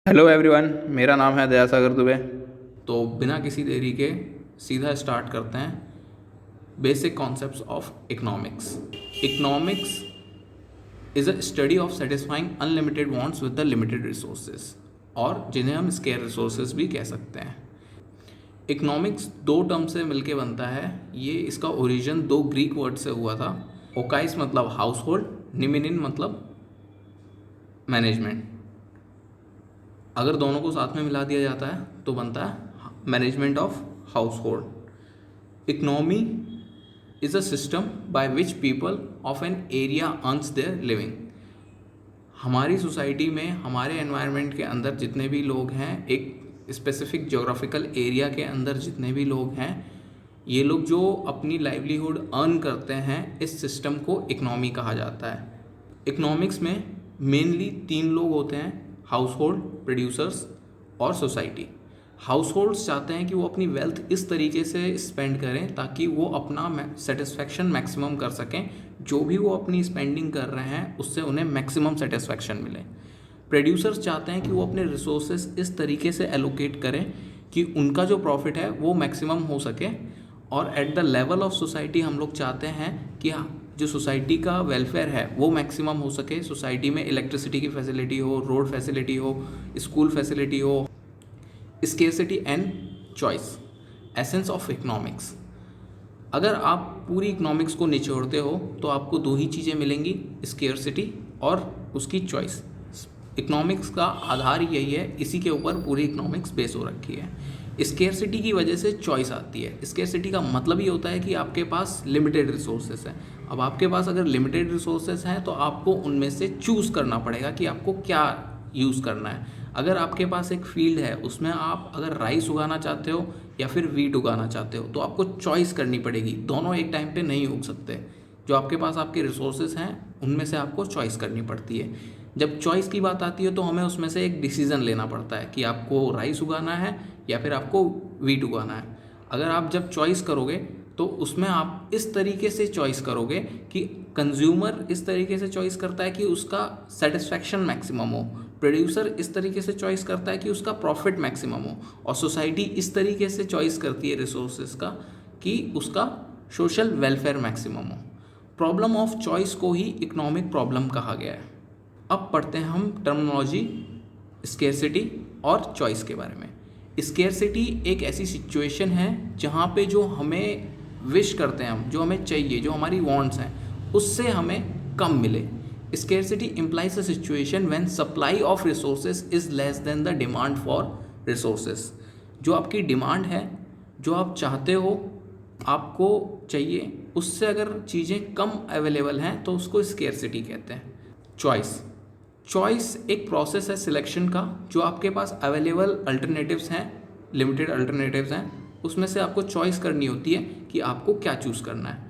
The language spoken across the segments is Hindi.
हेलो एवरीवन, मेरा नाम है दया सागर दुबे। तो बिना किसी देरी के सीधा स्टार्ट करते हैं basic concepts of economics. Economics is a study of satisfying unlimited wants with the limited resources, और जिन्हें हम स्केयर रिसोर्सेज भी कह सकते हैं। इकोनॉमिक्स दो टर्म से मिलके बनता है। ये इसका ओरिजिन दो ग्रीक वर्ड से हुआ था। ओकाइस मतलब हाउस होल्ड, निमिनिन मतलब मैनेजमेंट। अगर दोनों को साथ में मिला दिया जाता है तो बनता है management of household. Economy is a system by which people of an area earns their living. हमारी सोसाइटी में, हमारे एनवायरनमेंट के अंदर जितने भी लोग हैं, एक स्पेसिफिक जोग्राफिकल एरिया के अंदर जितने भी लोग हैं, ये लोग जो अपनी लाइवलीहुड अर्न करते हैं, इस सिस्टम को इकोनॉमी कहा जाता है। इकोनॉमिक्स में मेनली तीन लोग होते हैं: हाउस होल्ड, प्रोड्यूसर्स और सोसाइटी। हाउस होल्ड्स चाहते हैं कि वो अपनी वेल्थ इस तरीके से स्पेंड करें ताकि वो अपना सेटिस्फैक्शन मैक्सिमम कर सकें। जो भी वो अपनी स्पेंडिंग कर रहे हैं उससे उन्हें मैक्सिमम सेटिस्फैक्शन मिले। प्रोड्यूसर्स चाहते हैं कि वो अपने रिसोर्सेज इस तरीके से एलोकेट करें कि उनका जो प्रॉफिट है वो मैक्सिमम हो सके। और eight the level of society हम लोग चाहते हैं कि जो सोसाइटी का वेलफेयर है वो मैक्सिमम हो सके। सोसाइटी में इलेक्ट्रिसिटी की फैसिलिटी हो, रोड फैसिलिटी हो, स्कूल फैसिलिटी हो। Scarcity and choice, essence of economics. अगर आप पूरी इकोनॉमिक्स को निचोड़ते हो तो आपको दो ही चीज़ें मिलेंगी: स्केर्सिटी और उसकी चॉइस। इकोनॉमिक्स का आधार यही है, इसी के ऊपर पूरी इकोनॉमिक्स बेस हो रखी है। स्केर्सिटी की वजह से चॉइस आती है। स्केर्सिटी का मतलब ये होता है कि आपके पास लिमिटेड रिसोर्सेज हैं। अब आपके पास अगर लिमिटेड रिसोर्सेज हैं तो आपको उनमें से चूज़ करना पड़ेगा कि आपको क्या यूज़ करना है। अगर आपके पास एक फील्ड है, उसमें आप अगर राइस उगाना चाहते हो या फिर वीट उगाना चाहते हो, तो आपको चॉइस करनी पड़ेगी। दोनों एक टाइम पे नहीं उग सकते। जो आपके पास आपके रिसोर्सेज हैं उनमें से आपको चॉइस करनी पड़ती है। जब चॉइस की बात आती है तो हमें उसमें से एक डिसीज़न लेना पड़ता है कि आपको राइस उगाना है या फिर आपको वीट उगाना है। अगर आप जब चॉइस करोगे तो उसमें आप इस तरीके से चॉइस करोगे कि कंज्यूमर इस तरीके से चॉइस करता है कि उसका सेटिस्फैक्शन मैक्सिमम हो, प्रोड्यूसर इस तरीके से चॉइस करता है कि उसका प्रॉफिट मैक्सिमम हो, और सोसाइटी इस तरीके से चॉइस करती है रिसोर्सेज का कि उसका सोशल वेलफेयर मैक्सिमम हो। प्रॉब्लम ऑफ चॉइस को ही इकोनॉमिक प्रॉब्लम कहा गया है। अब पढ़ते हैं हम टर्मिनोलॉजी स्केर्सिटी और चॉइस के बारे में। स्केर्सिटी एक ऐसी सिचुएशन है जहाँ पे जो हमें विश करते हैं, हम जो हमें चाहिए, जो हमारी वांट्स हैं, उससे हमें कम मिले। Scarcity implies a situation when supply of resources is less than the demand for resources. जो आपकी डिमांड है, जो आप चाहते हो, आपको चाहिए, उससे अगर चीज़ें कम अवेलेबल हैं तो उसको स्केर्सिटी कहते हैं। चॉइस, चॉइस एक प्रोसेस है सिलेक्शन का। जो आपके पास अवेलेबल अल्टरनेटिव्स हैं, लिमिटेड अल्टरनेटिव्स हैं, उसमें से आपको चॉइस करनी होती है कि आपको क्या चूज़ करना है।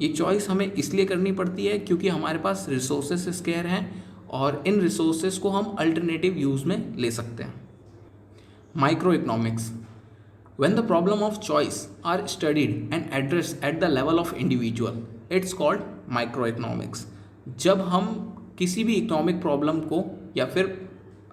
ये चॉइस हमें इसलिए करनी पड़ती है क्योंकि हमारे पास रिसोर्सेज स्केयर हैं और इन रिसोर्सेज को हम अल्टरनेटिव यूज़ में ले सकते हैं। Micro economics, when the problem of choice are studied and addressed at the level of individual, it's called microeconomics। जब हम किसी भी इकोनॉमिक प्रॉब्लम को, या फिर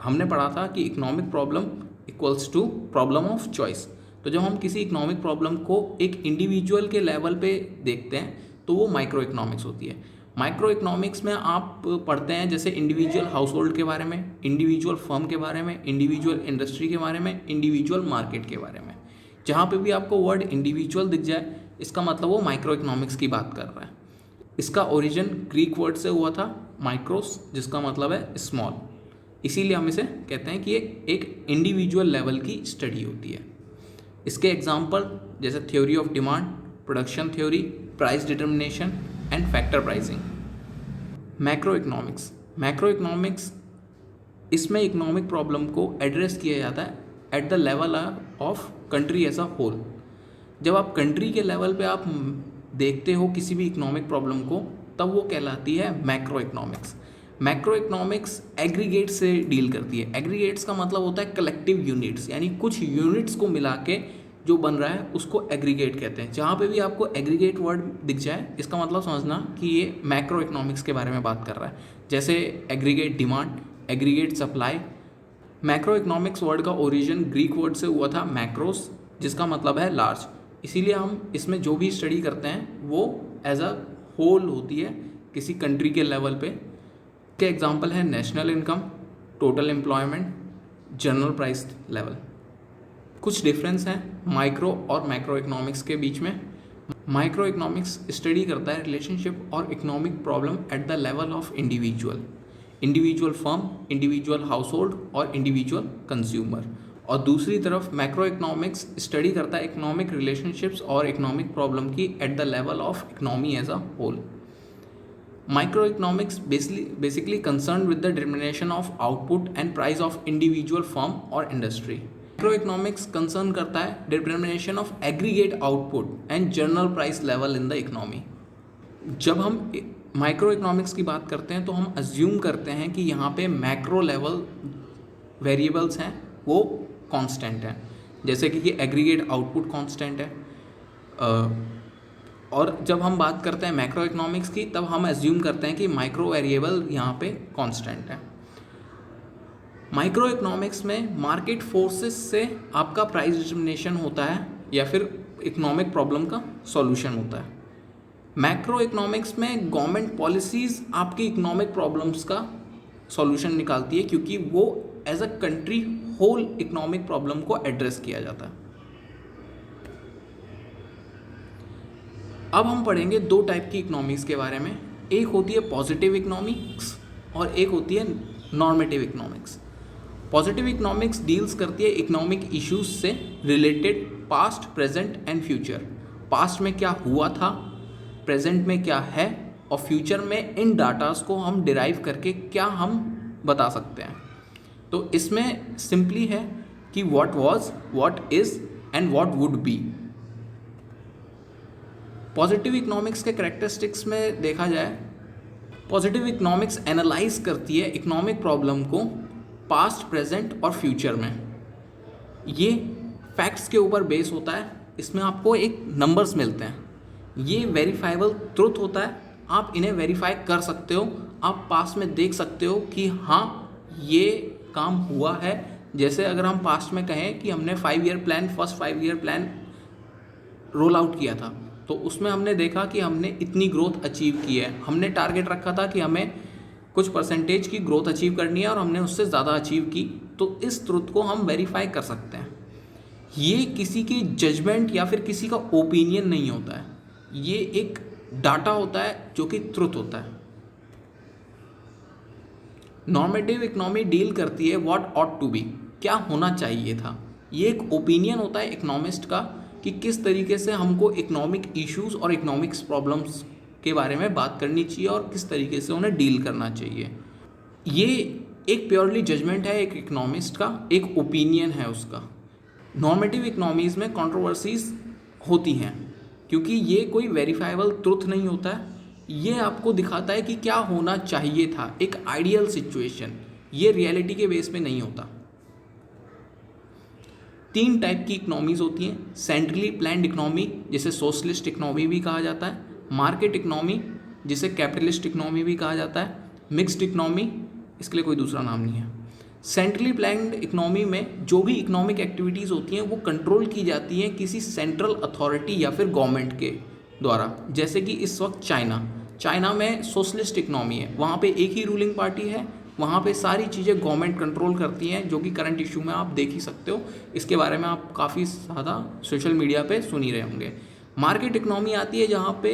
हमने पढ़ा था कि economic problem equals to problem of choice, तो जब हम किसी इकोनॉमिक प्रॉब्लम को एक इंडिविजुअल के लेवल पे देखते हैं तो वो माइक्रो इकोनॉमिक्स होती है। माइक्रो इकोनॉमिक्स में आप पढ़ते हैं जैसे इंडिविजुअल हाउस होल्ड के बारे में, इंडिविजुअल फर्म के बारे में, इंडिविजुअल इंडस्ट्री के बारे में, इंडिविजुअल मार्केट के बारे में। जहाँ पे भी आपको वर्ड इंडिविजुअल दिख जाए, इसका मतलब वो माइक्रो इकोनॉमिक्स की बात कर रहा है। इसका ओरिजिन ग्रीक वर्ड से हुआ था माइक्रोस, जिसका मतलब है स्मॉल। इसीलिए हम इसे कहते हैं कि ये एक इंडिविजुअल लेवल की स्टडी होती है। इसके एग्जाम्पल जैसे theory of demand, production theory, price determination and factor pricing. Macro economics, macro economics, इसमें इकोनॉमिक प्रॉब्लम को एड्रेस किया जाता है at the level of country as a whole. जब आप कंट्री के लेवल पे आप देखते हो किसी भी इकोनॉमिक प्रॉब्लम को, तब वो कहलाती है macro economics. Macro economics aggregate से डील करती है। एग्रीगेट्स का मतलब होता है कलेक्टिव यूनिट्स, यानी कुछ यूनिट्स को मिला के जो बन रहा है उसको एग्रीगेट कहते हैं। जहाँ पे भी आपको एग्रीगेट वर्ड दिख जाए, इसका मतलब समझना कि ये मैक्रो इकोनॉमिक्स के बारे में बात कर रहा है। जैसे aggregate demand, aggregate supply, macro economics word का ओरिजिन ग्रीक वर्ड से हुआ था मैक्रोस, जिसका मतलब है लार्ज। इसीलिए हम इसमें जो भी स्टडी करते हैं वो एज अ होल होती है किसी कंट्री के लेवल पे। के एग्जांपल है national income, total employment, general price level. कुछ डिफरेंस हैं माइक्रो और मैक्रो इकोनॉमिक्स के बीच में। माइक्रो इकोनॉमिक्स स्टडी करता है रिलेशनशिप और economic problem at the level of individual firm, individual household और इंडिविजुअल कंज्यूमर। और दूसरी तरफ मैक्रो इकोनॉमिक्स स्टडी करता है इकोनॉमिक रिलेशनशिप्स और इकोनॉमिक प्रॉब्लम की at the level of economy as a whole. Micro economics basically concern with the determination of output and price of individual firm और इंडस्ट्री। मैक्रो इकोनॉमिक्स कंसर्न करता है determination of aggregate output and general price level in the economy. जब हम माइक्रो इकोनॉमिक्स की बात करते हैं तो हम अज्यूम करते हैं कि यहाँ पे मैक्रो लेवल वेरिएबल्स हैं वो कांस्टेंट हैं, जैसे कि एग्रीगेट आउटपुट कांस्टेंट है। और जब हम बात करते हैं मैक्रो इकोनॉमिक्स की तब हम अज्यूम करते हैं कि माइक्रो वेरिएबल यहाँ पे कांस्टेंट है। माइक्रो इकोनॉमिक्स में मार्केट फोर्सेस से आपका प्राइस डिटर्मिनेशन होता है या फिर इकोनॉमिक प्रॉब्लम का सॉल्यूशन होता है। मैक्रो इकोनॉमिक्स में गवर्नमेंट पॉलिसीज़ आपकी इकोनॉमिक प्रॉब्लम्स का सॉल्यूशन निकालती है, क्योंकि वो as a country whole economic problem को एड्रेस किया जाता है। अब हम पढ़ेंगे दो टाइप की इकोनॉमिक्स के बारे में। एक होती है पॉजिटिव इकोनॉमिक्स और एक होती है normative economics. Positive economics deals करती है इकोनॉमिक इश्यूज से related past, present and future. Past में क्या हुआ था, प्रेजेंट में क्या है और फ्यूचर में इन डाटास को हम डिराइव करके क्या हम बता सकते हैं। तो इसमें सिंपली है कि what was, what is and what would be. Positive economics के कैरेक्टरिस्टिक्स में देखा जाए, पॉजिटिव इकोनॉमिक्स एनालाइज करती है इकोनॉमिक प्रॉब्लम को पास्ट, प्रेजेंट और फ्यूचर में। ये फैक्ट्स के ऊपर बेस होता है, इसमें आपको एक नंबर्स मिलते हैं, ये वेरीफाइबल ट्रुथ होता है, आप इन्हें वेरीफाई कर सकते हो, आप पास में देख सकते हो कि हाँ ये काम हुआ है। जैसे अगर हम पास्ट में कहें कि हमने 5 year plan, first 5 year plan roll out किया था, तो उसमें हमने देखा कि हमने इतनी ग्रोथ अचीव की है। हमने टारगेट रखा था कि हमें कुछ परसेंटेज की ग्रोथ अचीव करनी है और हमने उससे ज़्यादा अचीव की, तो इस ट्रुथ को हम वेरीफाई कर सकते हैं। ये किसी की जजमेंट या फिर किसी का ओपिनियन नहीं होता है, ये एक डाटा होता है जो कि ट्रुथ होता है। नॉर्मेटिव इकोनॉमी डील करती है व्हाट ऑट टू बी, क्या होना चाहिए था। ये एक ओपिनियन होता है इकोनॉमिस्ट का कि किस तरीके से हमको इकोनॉमिक इश्यूज और इकोनॉमिक्स प्रॉब्लम्स के बारे में बात करनी चाहिए और किस तरीके से उन्हें डील करना चाहिए। ये एक प्योरली जजमेंट है एक इकोनॉमिस्ट का, एक ओपिनियन है उसका। नॉर्मेटिव इकोनॉमीज़ में कंट्रोवर्सीज होती हैं क्योंकि ये कोई वेरीफाइबल ट्रुथ नहीं होता है, ये आपको दिखाता है कि क्या होना चाहिए था, एक आइडियल सिचुएशन, ये रियलिटी के बेस पे नहीं होता। 3 टाइप की इकोनॉमीज़ होती हैं, सेंट्रली प्लान्ड इकोनॉमी जिसे सोशलिस्ट इकोनॉमी भी कहा जाता है, मार्केट इकोनॉमी जिसे कैपिटलिस्ट इकोनॉमी भी कहा जाता है, मिक्स्ड इकोनॉमी, इसके लिए कोई दूसरा नाम नहीं है। सेंट्रली प्लान्ड इकोनॉमी में जो भी इकोनॉमिक एक्टिविटीज़ होती हैं वो कंट्रोल की जाती हैं किसी सेंट्रल अथॉरिटी या फिर गवर्नमेंट के द्वारा। जैसे कि इस वक्त चाइना में सोशलिस्ट इकोनॉमी है, वहाँ पे एक ही रूलिंग पार्टी है, वहाँ पे सारी चीज़ें गवर्नमेंट कंट्रोल करती हैं, जो कि करंट इशू में आप देख ही सकते हो। इसके बारे में आप काफ़ी ज़्यादा सोशल मीडिया पे सुन ही रहे होंगे। मार्केट इकोनॉमी आती है जहाँ पे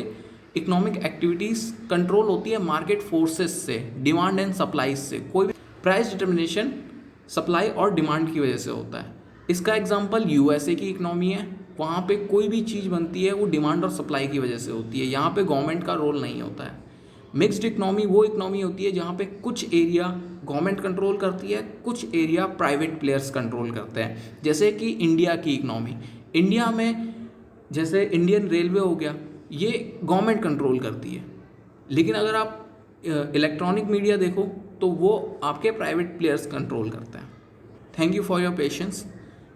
इकोनॉमिक एक्टिविटीज़ कंट्रोल होती है मार्केट फोर्सेस से, डिमांड एंड सप्लाई से। कोई भी प्राइस डिटर्मिनेशन सप्लाई और डिमांड की वजह से होता है। इसका एग्जांपल यूएसए की इकोनॉमी है, वहाँ पे कोई भी चीज़ बनती है वो डिमांड और सप्लाई की वजह से होती है, यहाँ पे गवर्नमेंट का रोल नहीं होता है। मिक्स्ड इकोनॉमी वो इकोनॉमी होती है जहाँ पे कुछ एरिया गवर्नमेंट कंट्रोल करती है, कुछ एरिया प्राइवेट प्लेयर्स कंट्रोल करते हैं। जैसे कि इंडिया की इकोनॉमी, इंडिया में जैसे इंडियन रेलवे हो गया, ये गवर्नमेंट कंट्रोल करती है, लेकिन अगर आप इलेक्ट्रॉनिक मीडिया देखो तो वो आपके प्राइवेट प्लेयर्स कंट्रोल करते हैं। Thank you for your patience.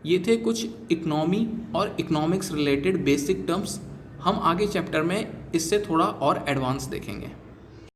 ये थे कुछ इकोनॉमी और इकोनॉमिक्स रिलेटेड बेसिक टर्म्स। हम आगे चैप्टर में इससे थोड़ा और एडवांस देखेंगे।